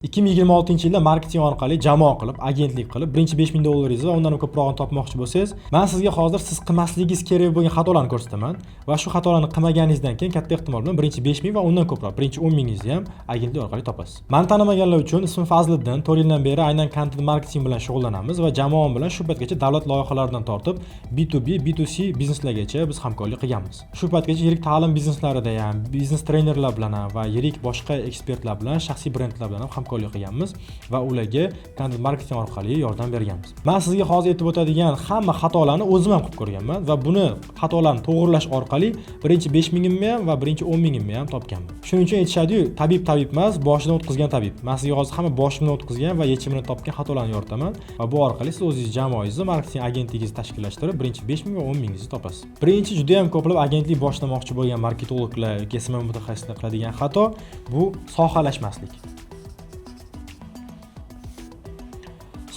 2026-yilda marketing orqali jamoa qilib, agentlik qilib, birinchi $5000 va undan ko'prog'ini topmoqchi bo'lsangiz, men sizga hozir siz qilmasligingiz kerak bo'lgan xatolarni ko'rsataman va shu xatolarni qilmaganingizdan keyin katta ehtimol bilan birinchi 5000 va undan ko'proq, birinchi 10000 ham agentlik orqali topasiz. Meni tanimaganlar uchun ismim Fazliddin, 4 yildan beri aynan content marketing bilan shug'ullanamiz va jamoam bilan shu paytgacha davlat loyihalaridan tortib B2B, B2C bizneslargacha biz hamkorlik qilganmiz. Shu paytgacha yirik ta'lim bizneslarida ham, biznes trenerlar bilan ham va yirik boshqa ekspertlar bilan, shaxsiy brendlar bilan ham hamkorlik qilganmiz va ularga content marketing orqali yordam berganmiz. Men sizga hozir aytib o'tadigan hamma xatolarni o'zim ham qilib ko'rganman va buni xatolarni to'g'rilash orqali birinchi 5000 ham va birinchi 10000 ham topganman. Shuning uchun aytishadi-yu, tabib emas, boshidan o'tkazgan tabib. Men sizga hozir hamma boshimdan o'tkazgan va yechimini topgan xatolarni yoritaman va bu orqali siz o'zingiz jamoangizni, marketing agentligingizni tashkillashtirib, birinchi 5000 va 10000 topasiz. Birinchi juda ham ko'plab agentlik boshlamoqchi bo'lgan marketologlar, SMM mutaxassislar qiladigan xato bu sohalashmaslik.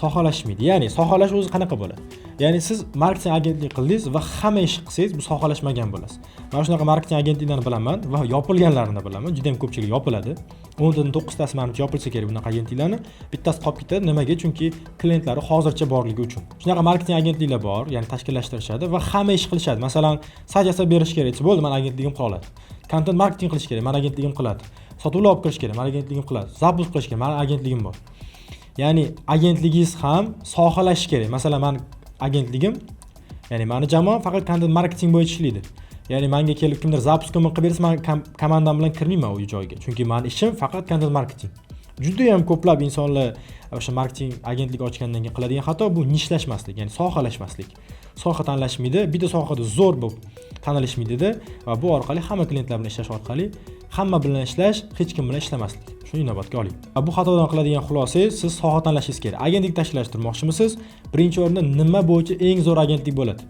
Sohalashmaydi. Ya'ni sohalash o'zi qanaqa bo'ladi? Ya'ni siz marketing agentlik qildingiz va hamma ish qilsangiz bu sohalashmagan bo'lasiz. Men shunaqa marketing agentliklarni bilaman va yopilganlarini bilaman. Juda ham ko'pchilik yopiladi. 10 dan 9 tasi menimcha yopilsa kerak bunaqa agentliklarni. Bittasi qolib ketadi. Nimaga? Chunki klientlari hozircha borligi uchun. Shunaqa marketing agentliklar bor, ya'ni tashkillashtirishadi va hamma ish qilishadi. Masalan, sayt yasab berish kerak bo'ldi, men agentligim qila oladi. Content marketing qilish kerak, men agentligim qiladi. Sotuvlar olib kirish kerak, men agentligim qiladi. Zapus qilish kerak, men agentligim bor. Ya'ni agentligingiz ham sohalash kerak. Masalan, men agentligim, ya'ni meni jamoam faqat content marketing bo'yicha ishlaydi. Ya'ni menga kelib kimdir zapuskini qilib bersa, men komandam bilan kirmayman u joyga. Chunki mening ishim faqat content marketing. Juda ham ko'plab insonlar o'sha marketing agentlik ochgandan keyin qiladigan xato bu nishlashmaslik, ya'ni sohalashmaslik. Soha tanlashmaydi, bitta sohada zo'r bo'lib tanilishmaydi va bu orqali hamma klientlar bilan ishlash orqali hamma bilan ishlash, hech kim bilan ishlamaslik. Shuni inobatga oling. Bu xatodan qiladigan xulosangiz, siz soha tanlashingiz kerak. Agentlik tashkillashtirmoqchimisiz? Birinchi o'rinda nima bo'yicha eng zo'r agentlik bo'ladi?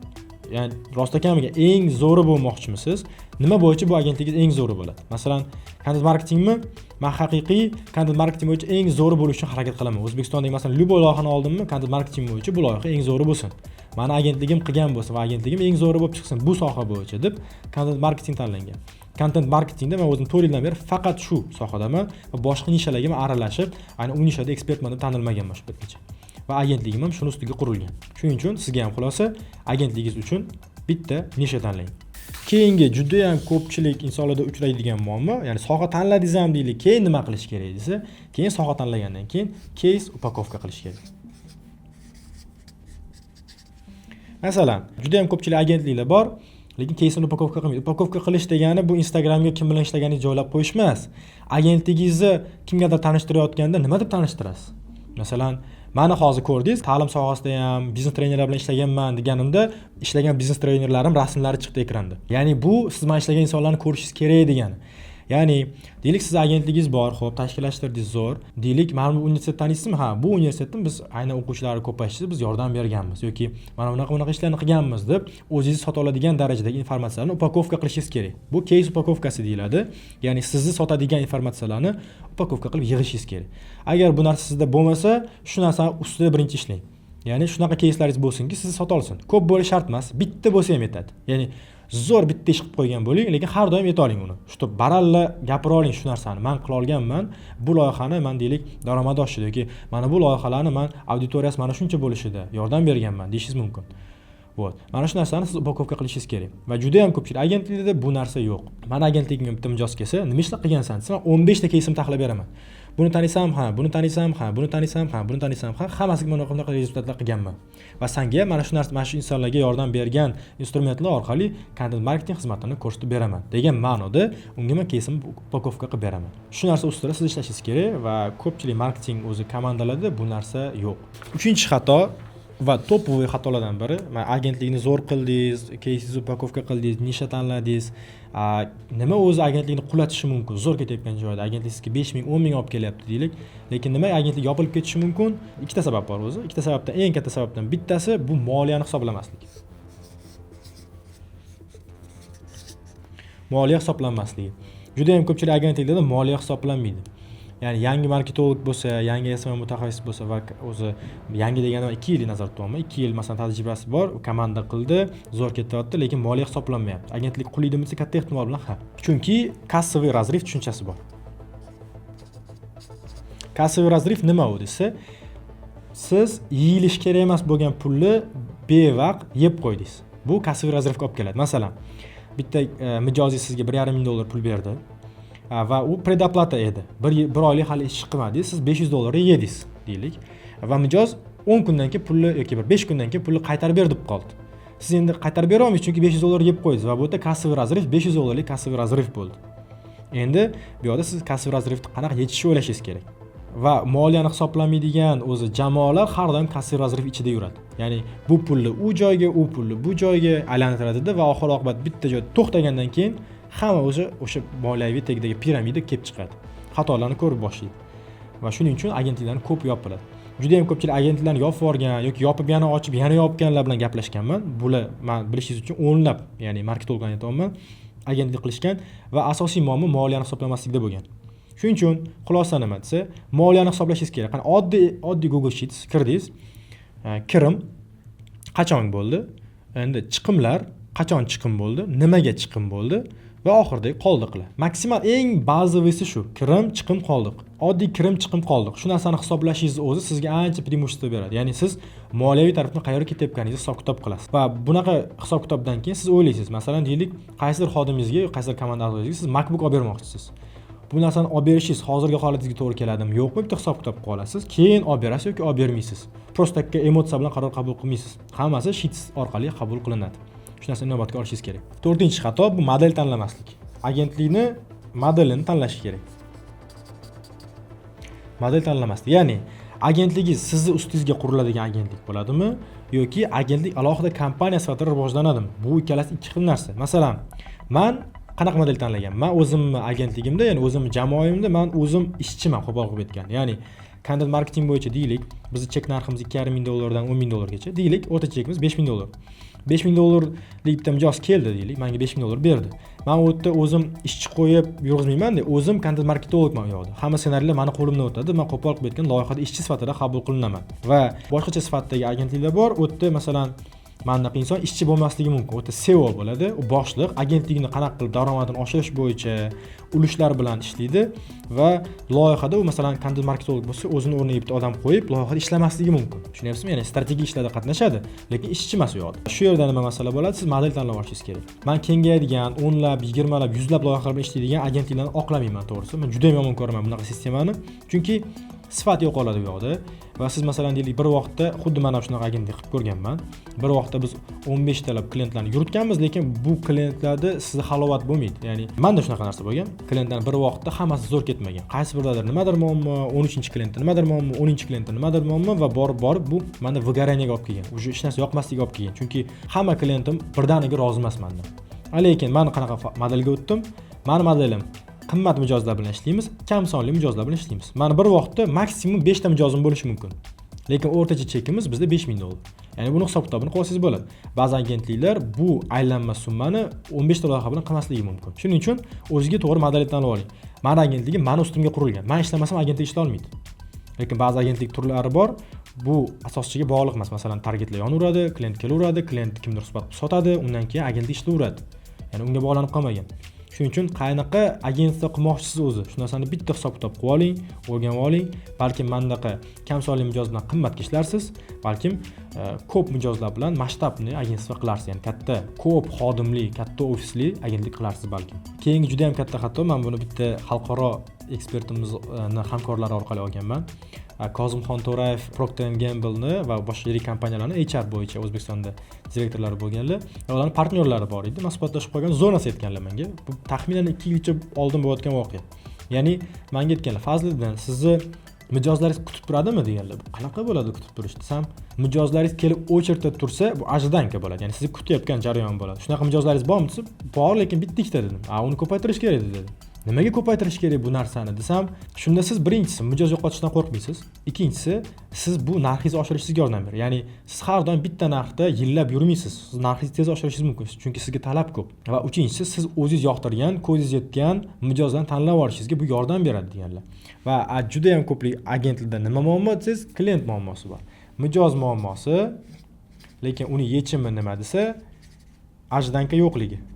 Ya'ni rostakamiga eng zo'ri bo'lmoqchimisiz? Nima bo'yicha bu agentligingiz eng zo'ri bo'ladi? Masalan, content marketingmi? Men haqiqiy content marketing bo'yicha eng zo'ri bo'lish uchun harakat qilaman. O'zbekistondagi masalan Lyuboy loyihani oldimmi, content marketing bo'yicha bu loyiha eng zo'ri bo'lsin. Meni agentligim qilgan bo'lsa va agentligim eng zo'ri bo'lib chiqsin bu soha bo'yicha deb content marketing tanlangan. Content marketingda men o'zim 4 yildan beri faqat shu sohadaman va boshqa nishalarga men aralashib, ayni u nishada ekspertman deb tanilmaganman shu paytgacha. Va agentligim ham shuni ustiga qurilgan. Shuning uchun sizga ham xulosa, agentligingiz uchun bitta nisha tanlang. Keyingi juda ham ko'pchilik insonlarda uchraydigan muammo, ya'ni soha tanladingiz ham deylik, keyin nima qilish kerak desa, keyin soha tanlagandan keyin case upakovka qilish kerak. Masalan, juda ham ko'pchilik agentliklar bor, lekin keysini upakovka qilmaydi. Upakovka qilish degani bu Instagramga kim bilan ishlaganingizni joylab qo'yish emas. Agentligingizni kimgadir tanishtirayotganda nima deb tanishtirasiz? Masalan, meni hozir ko'rdingiz, ta'lim sohasida ham biznes trenerlar bilan ishlaganman deganimda, ishlagan biznes trenerlarim rasmlari chiqdi ekranda. Ya'ni bu siz men ishlagan insonlarni ko'rishingiz kerak degani. Ya'ni deylik siz agentligingiz bor, xo'p, tashkillashtirdingiz zo'r. Deylik, mana bu universitet taniysizmi? Ha, bu universitetdan biz aynan o'quvchilari ko'payishida biz yordam berganmiz yoki mana bunaqa ishlarni qilganmiz deb o'zingiz sota oladigan darajadagi informatsiyalarni upakovka qilishingiz kerak. Bu case upakovkasi deyiladi. Ya'ni sizni sotadigan informatsiyalarni upakovka qilib yig'ishingiz kerak. Agar bu narsa sizda bo'lmasa, shu narsani ustida birinchi ishlang. Ya'ni shunaqa caselaringiz bo'lsinki, sizni sota olsin. Ko'p bo'lishi shart emas, bitta bo'lsa ham yetadi. Ya'ni zo'r bitta ish qilib qo'ygan bo'ling, lekin har doim yeta oling uni. Shu baralla gapira oling shu narsani. Men qila olganman, bu loyihani men deylik daromad oshdi yoki mana bu loyihalarni men auditoriyasi mana shuncha bo'lishida yordam berganman deyishingiz mumkin. Bo'l. Mana shu narsani siz upakovka qilishingiz kerak. Va juda ham ko'pchilik agentliklarda bu narsa yo'q. Meni agentligimga bitta mijoz kelsa, nima ishlar qilgansan desa, 15 ta kesim tahlil beraman. Buni tanisam, ha, buni tanisam, ha, buni tanisam, ha, buni tanisam, ha, hammasiga mana bunaqa rezultatlar qilganman. Va senga mana shu narsa, mana shu insonlarga yordam bergan instrumentlar orqali content marketing xizmatini ko'rsatib beraman degan ma'noda unga men kesim upakovka qilib beraman. Shu narsa ustida siz ishlashingiz kerak va ko'pchilik marketing o'zi komandalarida bu narsa yo'q. 3-chi xato va topoviy xatolardan biri, men agentlikni zo'r qildingiz, case upakovka qildingiz, nisha tanladingiz. Nima o'zi agentlikni qulatishi mumkin? Zo'r ketayotgan joyda agentlik sizga 5000, 10000 olib kelyapti deylik. Lekin nima agentlik yopilib ketishi mumkin? Ikkita sabab bor o'zi. Ikkita sababdan eng katta sababdan bittasi bu moliyani hisoblamaslik. Moliya hisoblanmasligi. Juda ham ko'pchilik agentliklarda moliya hisoblanmaydi. Ya'ni yangi marketolog bo'lsa, yangi SMM mutaxassis bo'lsa va o'zi yangi deganim 2 yil nazarda tutaman. 2 yil masalan tajribasi bor, komanda qildi, zo'r ketyapti, lekin moliya hisoblanmayapti. Agentlik quliydimi desa katta ehtimol bilan ha. Chunki kassaviy razriv tushunchasi bor. Kassiviy razrif nima u desa, siz yeyilish kerak emas bo'lgan pulni bevaqt yeb qo'ydingiz. Bu kassiviy razrifga olib keladi. Masalan, bitta mijozi sizga 1,5 ming dollar pul berdi va u predoplata edi. Bir oylik hali ish qilmadingiz, siz 500 dollar yedingiz deylik. Va mijoz 10 kundan keyin pulni yoki 5 kundan keyin pulni qaytarib ber deb qoldi. Siz endi qaytarib bera olmaysiz, chunki 500 dollar yeb qo'ydingiz va bu yerda kassiviy razrif 500 dollarlik kassiviy razrif bo'ldi. Endi bu yerda siz kassiviy razrifni qanaqa yechishni o'ylashingiz kerak. Va moliyani hisoblamaydigan o'zi jamoalar har doim kassiviy razrif ichida yuradi. Ya'ni bu pulni u joyga, u pulni bu joyga aylantiradida va oxir oqibat bitta joyda to'xtagandan keyin hamma o'sha moliyaviy tegidagi piramida kelib chiqadi. Xatolarni ko'rib boshlaydi. Va shuning uchun agentliklarni ko'p yopiladi. Juda ham ko'pchilik agentliklarni yopib yuborgan yoki yopib yana ochib yana yopganlar bilan gaplashganman. Bular men bilishingiz uchun o'nlab, ya'ni marketologlar aytayapman, agentlik qilishgan va asosiy muammo moliyani hisoblamaslikda bo'lgan. Shuning uchun xulosa nima desa, moliyani hisoblashingiz kerak. Qani oddiy Google Sheets kirdingiz. Kirim qachon bo'ldi? Endi chiqimlar qachon chiqim bo'ldi? Nimaga chiqim bo'ldi? Va oxirdagi qoldiqlar. Maksimal eng bazavisi shu. Kirim, chiqim, qoldiq. Oddiy kirim, chiqim, qoldiq. Shu narsani hisoblashingiz o'zi sizga ancha preimущество beradi. Ya'ni siz moliyaviy tarafdan qayerga ketayotganingizni hisob-kitob qilasiz. Va bunaqa hisob-kitobdan keyin siz o'ylaysiz, masalan, deylik, qaysidir xodimingizga, qaysidir komanda a'zosiga siz MacBook olib bermoqchisiz. Bu narsani olib berishingiz hozirgi holatingizga to'g'ri keladimi, yo'qmi, bitta hisob-kitob qilib olasiz. Keyin olib berasiz yoki olib bermaysiz. Prosta emotsiya bilan qaror qabul qilmaysiz. Hammasi Sheets orqali qabul qilinadi. Shu narsani inobatga olishingiz kerak. 4-xato bu model tanlamaslik. Agentlikni modelini tanlash kerak. Model tanlamaslik. Ya'ni agentligingiz sizni ustingizga quriladigan agentlik bo'ladimi yoki agentlik alohida kompaniya sifatida rivojlanadimi? Bu ikkalasi ikki xil narsa. Masalan, men qanaqa model tanlagan? Men o'zimni agentligimda, ya'ni o'zimni jamoamda men o'zim ishchiman, qo'pol qilib aytgan. Ya'ni content marketing bo'yicha deylik, bizning chek narximiz 2,5 ming dollardan 10 ming dollargacha. Deylik, o'rtacha chekimiz 5 ming dollar. 5 ming dollarlik bitta mijoz keldi deylik, menga 5 ming dollar berdi. Men u yerda o'zim ishchi qo'yib yurg'izmayman-da, o'zim content marketologman u yoqda. Hamma ssenariylar meni qo'limdan o'tadi. Men qo'pol qilib aytgan loyihada ishchi sifatida qabul qilinaman. Va boshqacha sifatdagi agentliklar bor. U yerda masalan Manaqa inson ishchi bo'lmasligi mumkin. O'ta CEO bo'ladi. U boshliq agentlikni qanaqa qilib daromadini oshirish bo'yicha ulushlar bilan ishlaydi va loyihada u masalan content marketolog bo'lsa, o'zini o'rniga bitta odam qo'yib loyihada ishlamasligi mumkin. Tushunyapsizmi? Ya'ni strategik ishlarda qatnashadi, lekin ishchi emas u yoqda. Shu yerda nima masala bo'ladi? Siz model tanlab olishingiz kerak. Men kengayadigan 10 lab, 20 lab, 100 lab loyihalar bilan ishlaydigan agentliklarni oqlamayman, to'g'risi. Men juda ham yomon ko'raman bunaqa sistemani. Chunki sifat yo'qoladi bu yoqda. Va siz masalan deylik bir vaqtda xuddi mana shunaqa agentlik qilib ko'rganman. Bir vaqtda biz 15 talab klientlarni yuritganmiz, lekin bu klientlarda sizga halovat bo'lmaydi. Ya'ni menda shunaqa narsa bo'lgan. Klientlar bir vaqtda hammasi zo'r ketmagan. Qaysi biridir nimadir muammo, 13-klientda nimadir muammo, 10-klientda nimadir muammo va borib bu menda выгорание olib kelgan. Uje hech narsa yoqmasligi olib kelgan. Chunki hamma klientim birdaniga rozi emas mendan. Lekin men qanaqa modelga o'tdim? Meni modelim qimmat mijozlar bilan ishlaymiz, kam sonli mijozlar bilan ishlaymiz. Mana bir vaqtda maksimum 5 ta mijozim bo'lishi mumkin. Lekin o'rtacha chekimiz bizda 5 ming dollar. Ya'ni buni hisob-kitobini qilsangiz bo'ladi. Ba'zi agentliklar bu aylanma summani 15 ta loyiha bilan qilmasligi mumkin. Shuning uchun o'ziga to'g'ri modelni tanlab oling. Meni agentligim meni ustimga qurilgan. Men ishlamasam agentlik ishlay olmaydi. Lekin ba'zi agentlik turlari bor. Bu asoschiga bog'liq emas. Masalan, targetlar yonaveradi, klient kelaveradi, klient kimdir suhbat sotadi, undan keyin agentlik ishlayveradi. Ya'ni unga bog'lanib qolmagan. Shuning uchun qanaqa agentlik qilmoqchisiz o'zi, shu narsani bitta hisob-kitob qilib oling, o'rganib oling. Balkim mandaqa kam sonli mijoz bilan qimmatga ishlarsiz, balkim ko'p mijozlar bilan masshtabli agentlik qilarsiz. Ya'ni katta, ko'p xodimli, katta ofisli agentlik qilarsiz balkim. Keyingi juda ham katta xato, men buni bitta xalqaro ekspertimizni hamkorlari orqali olganman. Kozimxon To'rayev Procter & Gamble'ni va boshqa yirik kompaniyalarni HR bo'yicha O'zbekistonda direktorlari bo'lganlar va ularning partnyorlari bor edi. Men suhbatlashib qolgan zo'r narsa aytganlar menga. Bu taxminan 2 yilcha oldin bo'layotgan voqea. Ya'ni menga aytganlar, Fazliddin, sizni mijozlaringiz kutib turadimi deganlar. Qanaqa bo'ladi kutib turish desam, mijozlaringiz kelib очередda tursa, bu ajdanka bo'ladi. Ya'ni sizni kutayotgan jarayon bo'ladi. Shunaqa mijozlaringiz bormi desa, bor, lekin bitta-ikkita dedim. Uni ko'paytirish kerak dedi. Nimaga ko'paytirish kerak bu narsani desam, shunda siz birinchisi mijoz yo'qotishdan qo'rqmaysiz. Ikkinchisi, siz bu narxingizni oshirishingizga yordam beradi. Ya'ni siz har doim bitta narxda yillab yurmaysiz. Siz narxingizni tez oshirishingiz mumkin, chunki sizga talab ko'p. Va uchinchisi, siz o'zingiz yoqtirgan, ko'zingiz yetgan mijozlarni tanlab olishingizga bu yordam beradi deganlar. Va juda ham ko'plik agentlikda nima muammo desangiz, klient muammosi bor. Mijoz muammosi, lekin uni yechimi nima desa, ajdanka yo'qligi.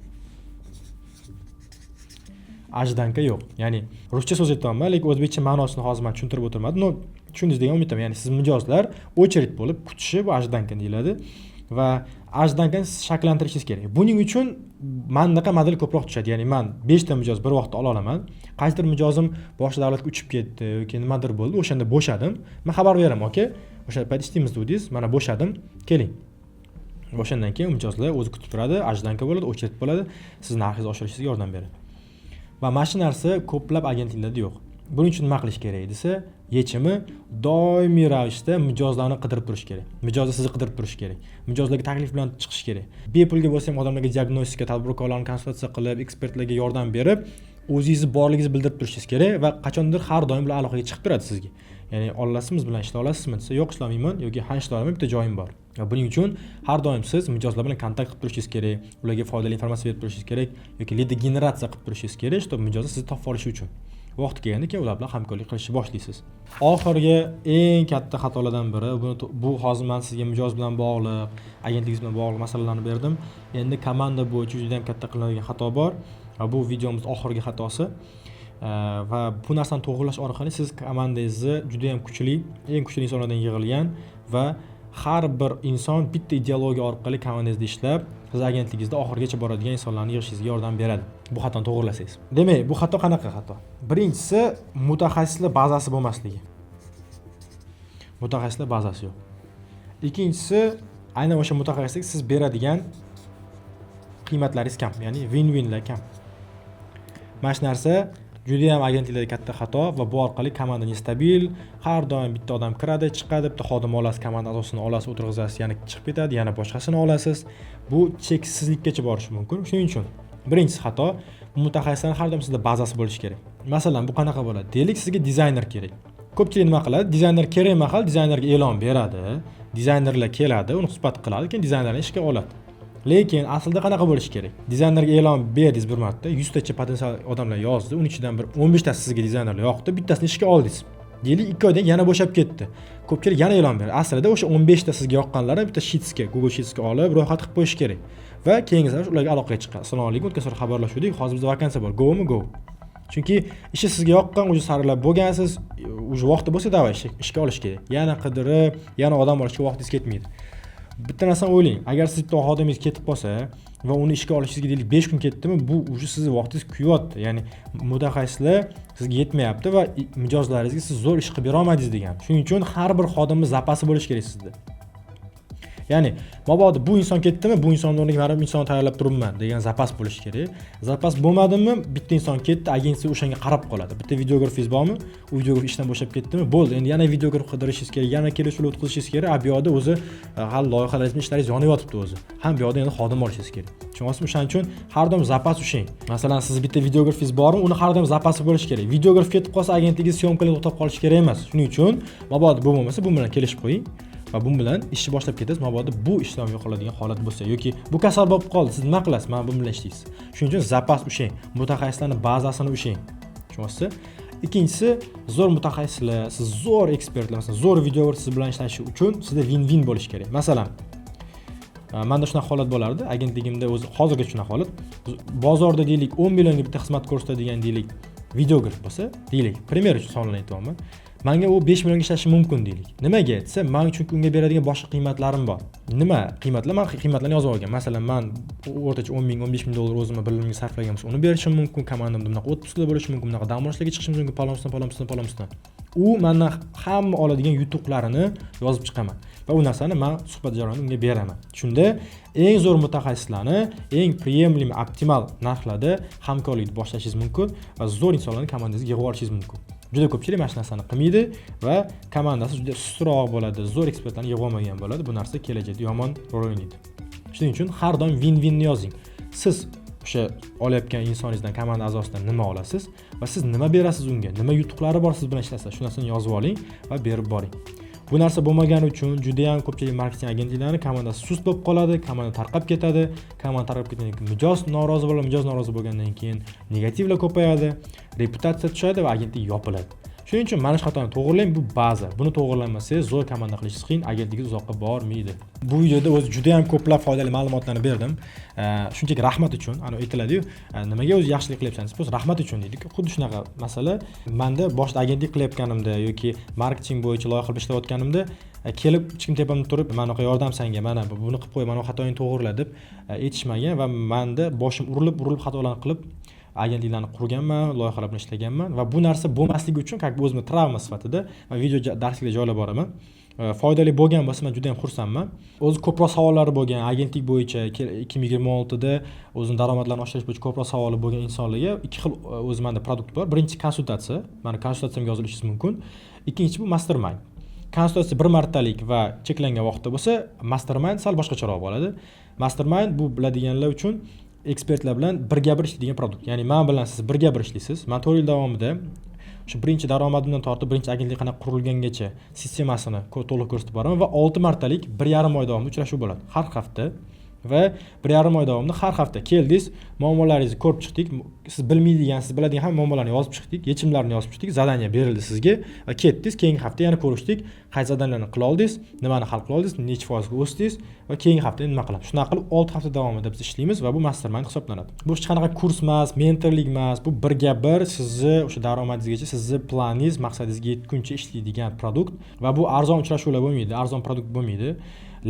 ajdanka yo'q. Ya'ni ruscha so'z aytyapman, lekin o'zbekcha ma'nosini hozir men tushuntirib o'tirmadim. No, tushundingiz degan umiddaman. Ya'ni siz mijozlar очередь bo'lib kutishi bu ajdanka deyiladi va ajdankani siz shakllantirishingiz kerak. Buning uchun mendaqa model ko'proq tushadi. Ya'ni men 5 ta mijoz bir vaqtda ola olaman. Qaysidir mijozim boshqa davlatga uchib ketdi yoki nimadir bo'ldi, o'shanda bo'shadim. Men xabar beraman, oke? O'sha payt ishlaymiz dedingiz, mana bo'shadim, keling. O'shandan keyin mijozlar o'zi kutib turadi, ajdanka bo'ladi, очередь bo'ladi, siz narxingizni oshirishingizga yordam beradi. Va mana shu narsa ko'plab agentliklarda yo'q. Buning uchun nima qilish kerak desa, yechimi doimiy ravishda mijozlarni qidirib turish kerak. Mijozlar sizni qidirib turish kerak. Mijozlarga taklif bilan chiqish kerak. Bepulga bo'lsa ham odamlarga diagnostika, tadbirkorlarni konsultatsiya qilib, ekspertlarga yordam berib, o'zingizni borligingizni bildirib turishingiz kerak va qachondir har doim bilan aloqaga chiqib turadi sizga. Ya'ni olasizmi bilan ishlay olasizmi desa, yo'q ishlamayman yoki ha ishlay olaman, bitta joyim bor. Va buning uchun har doim siz mijozlar bilan kontakt qilib turishingiz kerak, ularga foydali informatsiya berib turishingiz kerak yoki lead generatsiya qilib turishingiz kerak, чтобы mijozlar sizni topib olishi uchun. Vaqti kelganda keyin ular bilan hamkorlik qilishni boshlaysiz. Oxirgi eng katta xatolardan biri, bu hozir men sizga mijoz bilan bog'liq, agentligingiz bilan bog'liq masalalarni berdim. Endi komanda bo'yicha juda ham katta qilinadigan xato bor va bu videomiz oxirgi xatosi. Va bu narsani to'g'rilash orqali siz komandangizni juda ham kuchli, eng kuchli insonlardan yig'ilgan va har bir inson bitta ideologiya orqali komandangizda ishlab, siz agentligingizda oxirigacha boradigan insonlarni yig'ishingizga yordam beradi. Bu xatoni to'g'rilasangiz. Demak, bu xato qanaqa xato? Birinchisi, mutaxassislar bazasi bo'lmasligi. Mutaxassislar bazasi yo'q. Ikkinchisi, aynan o'sha mutaxassislik siz beradigan qiymatlaringiz kam, ya'ni win-winlar kam. Mana shu narsa juda ham agentliklarda katta xato va bu orqali komanda stabil, har doim bitta odam kiradi, chiqadi, bitta xodim olasiz, komanda a'zosini olasiz, o'tirg'izasiz, yana chiqib ketadi, yana boshqasini olasiz. Bu cheksizlikkacha borishi mumkin. Shuning uchun birinchisi xato, mutaxassislar har doim sizda bazasi bo'lishi kerak. Masalan, bu qanaqa bo'ladi? Deylik, sizga dizayner kerak. Ko'pchilik nima qiladi? Dizayner kerak mahal dizaynerga e'lon beradi, dizaynerlar keladi, uni suhbat qiladi, keyin dizaynerni ishga oladi. Lekin aslida qanaqa bo'lishi kerak? Dizaynerga e'lon berdingiz bir marta, 100 tacha potensial odamlar yozdi, uning ichidan bir 15 tasi sizga dizaynerlar yoqdi, bittasini ishga oldingiz. Deylik 2 oydan yana bo'shab ketdi. Ko'pchilik yana e'lon berdi. Aslida o'sha 15 ta sizga yoqqanlarni bitta sheetsga, Google Sheetsga olib, ro'yxat qilib qo'yish kerak. Va keyingi safar ularga aloqaga chiqadi. Assalomu alaykum, o'tgan safar xabarlashuvdik, hozir bizda vakansiya bor. Go-mi go? Chunki ishi sizga yoqqan, o'zi saralab bo'lgansiz, o'zi vaqti bo'lsa davay ishga olish kerak. Yana qidirib, yana odam olishga vaqtingiz ketmaydi. Bitta narsani o'ylang, agar siz bitta xodimingiz ketib qolsa va uni ishga olishingizga deylik 5 kun ketdimi, bu o'sha sizning vaqtingiz kuyapti. Ya'ni mutaxassislar sizga yetmayapti va mijozlaringizga siz zo'r ish qilib bera olmadingiz degani. Shuning uchun har bir xodimning zapasi bo'lishi kerak sizda. Ya'ni mabodo bu inson ketdimi, bu insonning o'rniga men inson tayyorlab turibman degan zapas bo'lishi kerak. Zapas bo'lmadimi, bitta inson ketdi, agensiya o'shanga qarab qoladi. Bitta videografingiz bormi? U videograf ishdan bo'shab ketdimi? Bo'ldi. Endi yana videograf qidirishingiz kerak, yana kelishuvlar o'tkazishingiz kerak. Bu yoqda o'zi hali loyihalar ishlaringiz yonib yotibdi o'zi. Ham bu yoqda endi xodim olishingiz kerak. Tushunyapsizmi? O'shaning uchun har doim zapas ushlang. Masalan, siz bitta videografingiz bormi? Uni har doim zapasi bo'lishi kerak. Videograf ketib qolsa, agentligingiz syomkalar to'xtab qolishi kerak emas. Shuning uchun mabodo bu bo'lmasa, bu bilan kelishib qo'ying. Va bu bilan ishni boshlab ketasiz. Mabodo bu ishdan yo'qoladigan holat bo'lsa yoki bu kasal bo'lib qoldi, siz nima qilasiz? Men bu bilan ishlaysiz. Shuning uchun zapas ushlang, mutaxassislarning bazasini ushlang. Tushunyapsizmi? Ikkinchisi, zo'r mutaxassislar, siz zo'r ekspertlar, masalan, zo'r videograf siz bilan ishlashi uchun sizda win-win bo'lishi kerak. Masalan, menda shunaqa holat bo'lardi, agentligimda o'zi hozirga shunaqa holat. Bozorda deylik 10 millionga bitta xizmat ko'rsatadigan deylik videograf bo'lsa, deylik, primer uchun sonlarni aytyapman. Menga u 5 millionga ishlashi mumkin deylik. Nimaga desa, men chunki unga beradigan boshqa qiymatlarim bor. Nima qiymatlar? Men qiymatlarni yozib olgan. Masalan, men o'rtacha 10 ming, 15 ming dollar o'zimga bilimimga sarflagan bo'lsa, uni berishim mumkin. Komandamda bunaqa o'tpusklar bo'lishi mumkin, bunaqa dam olishlarga chiqishim mumkin, palomsidan. U mendan hamma oladigan yutuqlarini yozib chiqaman va u narsani men suhbat jarayonida unga beraman. Shunda eng zo'r mutaxassislarni eng premium, optimal narxlarda hamkorlikni boshlashingiz mumkin va zo'r insonlarni komandangizga yig'ib olishingiz mumkin. Juda ko'pchilik mana shu narsani qilmaydi va komandasi juda sustroq bo'ladi, zo'r ekspertlarni yig'ib olmagan bo'ladi. Bu narsa kelajakda yomon rol o'ynaydi. Shuning uchun har doim win-winni yozing. Siz o'sha olayotgan insoningizdan, komanda a'zosidan nima olasiz va siz nima berasiz unga, nima yutuqlari bor siz bilan ishlasa, shu narsani yozib oling va berib boring. Bu narsa bo'lmagani uchun juda ham ko'pchilik marketing agentliklari komandasi sust bo'lib qoladi, komanda tarqab ketadi. Komanda tarqab ketgandan keyin mijoz norozi bo'ladi, mijoz norozi bo'lgandan keyin negativlar ko'payadi, reputatsiya tushadi va agentlik yopiladi. Shuning uchun mana shu xatoni to'g'irlang, bu baza. Buni to'g'irlamasangiz zo'r komanda qilishingiz qiyin, agentligingiz uzoqqa bormaydi. Bu videoda o'zi juda ham ko'plab foydali ma'lumotlarni berdim. Shunchaki rahmat uchun, ana aytiladi-yu, nimaga o'zi yaxshilik qilyapsangiz, biz rahmat uchun deydik. Xuddi shunaqa masala menda boshida agentlik qilayotganimda yoki marketing bo'yicha loyiha qilib ishlayotganimda kelib hech kim tepamda turib, mana bunaqa yordam senga, mana buni qilib qo'y, mana bu xatoingni to'g'irla deb aytishmagan va menda boshim urilib xatolarni qilib agentliklarni qurganman, loyihalar bilan ishlaganman va bu narsa bo'lmasligi uchun как бы o'zimni travma sifatida video darslikda joylab boraman. Foydali bo'lgan bo'lsa men juda ham xursandman. O'zi ko'proq savollari bo'lgan agentlik bo'yicha 2026da o'zini daromadlarini oshirish bo'yicha ko'proq savoli bo'lgan insonlarga ikki xil o'zi menda produkt bor. Birinchi konsultatsiya. Mana konsultatsiyamga yozilishingiz mumkin. Ikkinchi bu mastermind. Konsultatsiya bir martalik va cheklangan vaqtda bo'lsa, mastermind sal boshqacharoq bo'ladi. Mastermind bu biladiganlar uchun ekspertlar bilan birga-bir ishlaydigan produkt. Ya'ni men bilan siz birga-bir ishlaysiz. Men 4 yil davomida shu birinchi daromadimdan tortib birinchi agentlik qanaqa qurilgangacha sistemasini to'liq ko'rsatib boraman va 6 martalik 1,5 oy davomida uchrashuv bo'ladi har hafta va 1,5 oy davomida har hafta keldingiz, muammolaringizni ko'rib chiqdik, siz bilmaydigan, siz biladigan hamma muammolarni yozib chiqdik, yechimlarini yozib chiqdik, zadaniya berildi sizga va ketdingiz, keyingi hafta yana ko'rishdik, qaysi zadaniyalarni qila oldingiz, nimani hal qila oldingiz, necha foizga o'sdingiz va keyingi hafta nima qilamiz. Shunaqa qilib 6 hafta davomida biz ishlaymiz va bu mastermind hisoblanadi. Bu hech qanaqa kurs emas, mentorlik emas, bu birga bir sizni o'sha daromadingizgacha, sizni planingiz, maqsadingizga yetguncha ishlaydigan produkt va bu arzon uchrashuvlar bo'lmaydi, arzon produkt bo'lmaydi.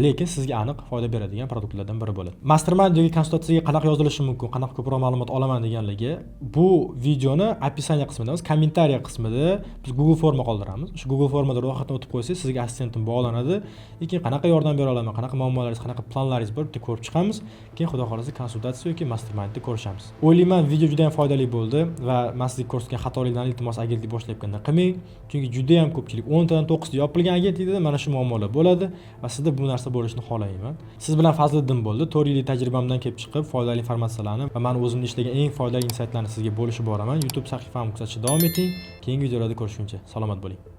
Lekin sizga aniq foyda beradigan produktlardan biri bo'ladi. Mastermind yoki konsultatsiyaga qanaqa yozilishi mumkin, qanaqa ko'proq ma'lumot olaman deganlarga bu videoni opisiya qismida emas, kommentariya qismida biz Google forma qoldiramiz. Shu Google formada ro'yxatdan o'tib qo'ysangiz, sizga assistentim bog'lanadi. Lekin qanaqa yordam bera olaman, qanaqa muammolaringiz, qanaqa planlaringiz bor, bitta ko'rib chiqamiz. Keyin xudo xolasa konsultatsiya yoki mastermindda ko'rishamiz. O'ylayman, video juda ham foydali bo'ldi va men sizga ko'rsatgan xatoliklarni iltimos agentlik boshlayotganda qilmang. Chunki juda ham ko'pchilik 10 tadan 9 ta yopilgan agentlikda mana shu muammolar bo'ladi va sizda bu narsa bo'lishini xohlayman. Siz bilan Fazliddin bo'ldi. 4 yillik tajribamdan kelib chiqib, foydali informatsiyalarni va men o'zimda ishlagan eng foydali insightlarni sizga bo'lishib boraman. YouTube sahifamni kuzatishda davom eting. Keyingi videolarda ko'rishguncha salomat bo'ling.